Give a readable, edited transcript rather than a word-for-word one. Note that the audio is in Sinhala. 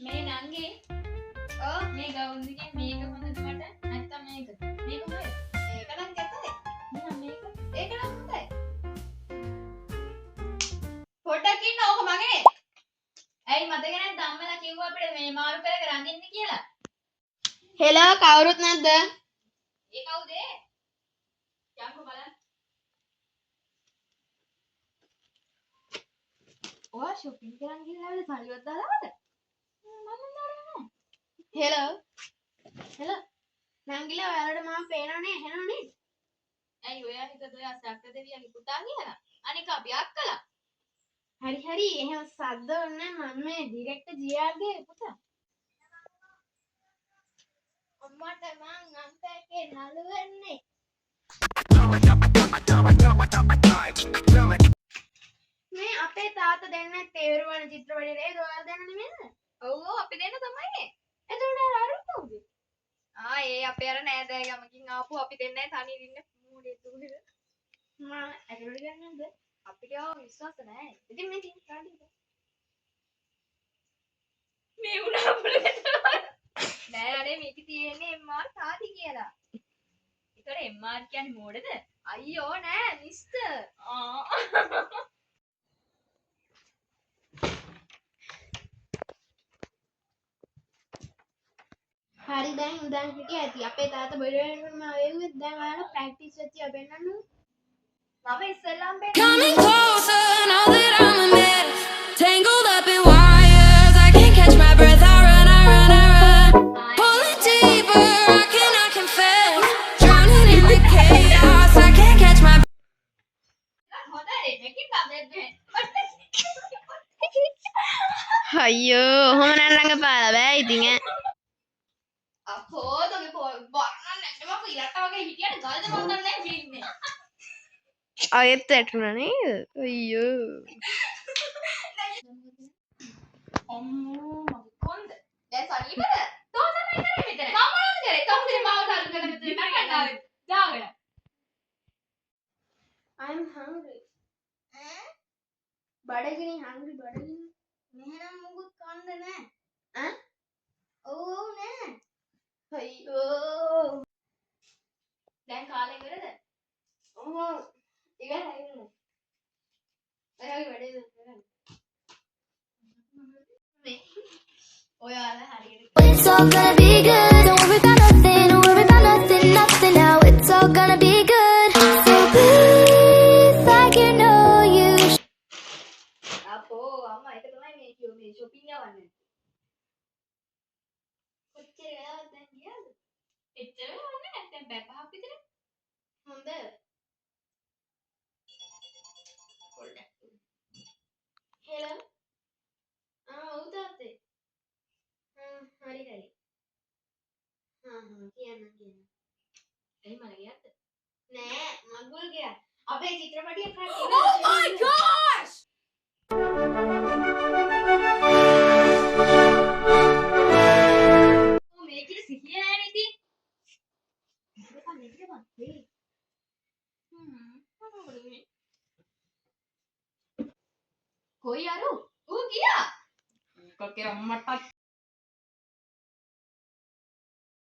මේ නංගේ මේ ගවුම් එකේ මේක හොඳද මට නැත්තම් මේක හොඳයි ඒක නම් කැතයි නෑ මේක ඒක නම් හොඳයි පොඩ්ඩක් ඉන්න ඕක මගේ ඇයි මතක නැද්ද අම්මලා කිව්වා අපිට මේ මාරු කරගෙන රඳින්න කියලා හෙලෝ කවුරුත් නැද්ද ඒ කවුද යම්කෝ බලන්න ඔයා shopping කරන් ගිහලා ආවද සල්ලිවත් දාලාද මම දාලා නෑ හෙලෝ නංගිලා ඔයාලට මම පේනවනේ එහෙනවනේ ඇයි ඔයා හිතද ඔයා සක්‍ර දෙවියන්ගේ පුතා කියලා අනික අපි අක්කලා හරි එහෙම සද්ද ඕනේ මම මේ ඩිරෙක්ටර් ජීආර්ගේ පුතා අම්මට මං අම්පෑකේ නළු වෙන්නේ මේ අපේ තාත්තා දෙන්නේ තේරුවන චිත්‍රපටයේ නේද ඔයාලා දෙන්න නෙමෙයිද ඔව් අපි දෙන්න තමයිනේ එතකොට අර කවුද ඒ අපේ අර නෑදෑ ගමකින් ආපු අපි දෙන්නයි තනියෙන් ඉන්නේ මූඩේ දුරේ මම ඇතුළට ගන්නද අපිට විශ්වාස නැහැ ඉතින් මේ තියෙන කාඩේ මේ උනා පුළුවන් නෑ අනේ මේක තියෙන්නේ MR සාදි කියලා. ඒතර MR කියන්නේ මොකටද? අයියෝ නෑ මිස්ටර්. හරි දැන් හිටිය ඇති අපේ තාත්තා බොරු වෙනකම් ආවෙත් දැන් ඔයාලා ප්‍රැක්ටිස් වෙච්ච අපෙන්නන්න මම ඉස්සෙල්ලාම Coming closer, now that I'm a mess. Tangled up in wires, I can't catch my breath. I run. Pulling deeper, I confess. Drowning in the chaos, I can't catch my හොඳයි මේකෙන් ගමෙන්නේ. අයියෝ ඔහොම නම් රඟපාලා බෑ ඉතින් අපෝ තෝගේ බොන්න නැත්නම් මම ඉලක්ක වගේ හිටියට ගලද මන් දන්නේ නැහැ ජීන්නේ. ආයෙත් වැටුණා නේද අයියෝ අම්මෝ මගේ කොන්ද දැන් සනීපද තෝ තමයි කරේ මෙතන මම මොනවද කරේ කවුද මාව දාලා කරේ මෙතන මම ආවේ දාගෙන I'm hungry බඩගිනි hungry බඩගිනි මෙහෙනම් මොකුත් කන්න නැහැ ඈ ඔව් නෑ අයියෝ දැන් කාලේ ඉවරද ඔහොම ඉවරයි එයාගේ වැඩේ කරන්න ඔයාලා හරියට It's all gonna be good. Don't worry about nothing. Don't worry about nothing now. It's all gonna be good. So breathe like you know you. අපෝ අම්මා ඒක තමයි මේ කිව්වේ මේ shopping යවන්නේ කොච්චර වෙලාවක් දැන් ගියාද එච්චර වෙලාවක් නෑ දැන් පැය පහක් විතර හොඳ හෙලෝ ඔව් තාත්තේ හරි කියන්න එහි මල ගියත් නෑ මගුල් ගියා අපේ චිත්‍රපටිය Oh my gosh මේකේ සිහිය නෑනේ ඉතින් මේක කොයි අරු ඌ ගියා කකේ අම්මට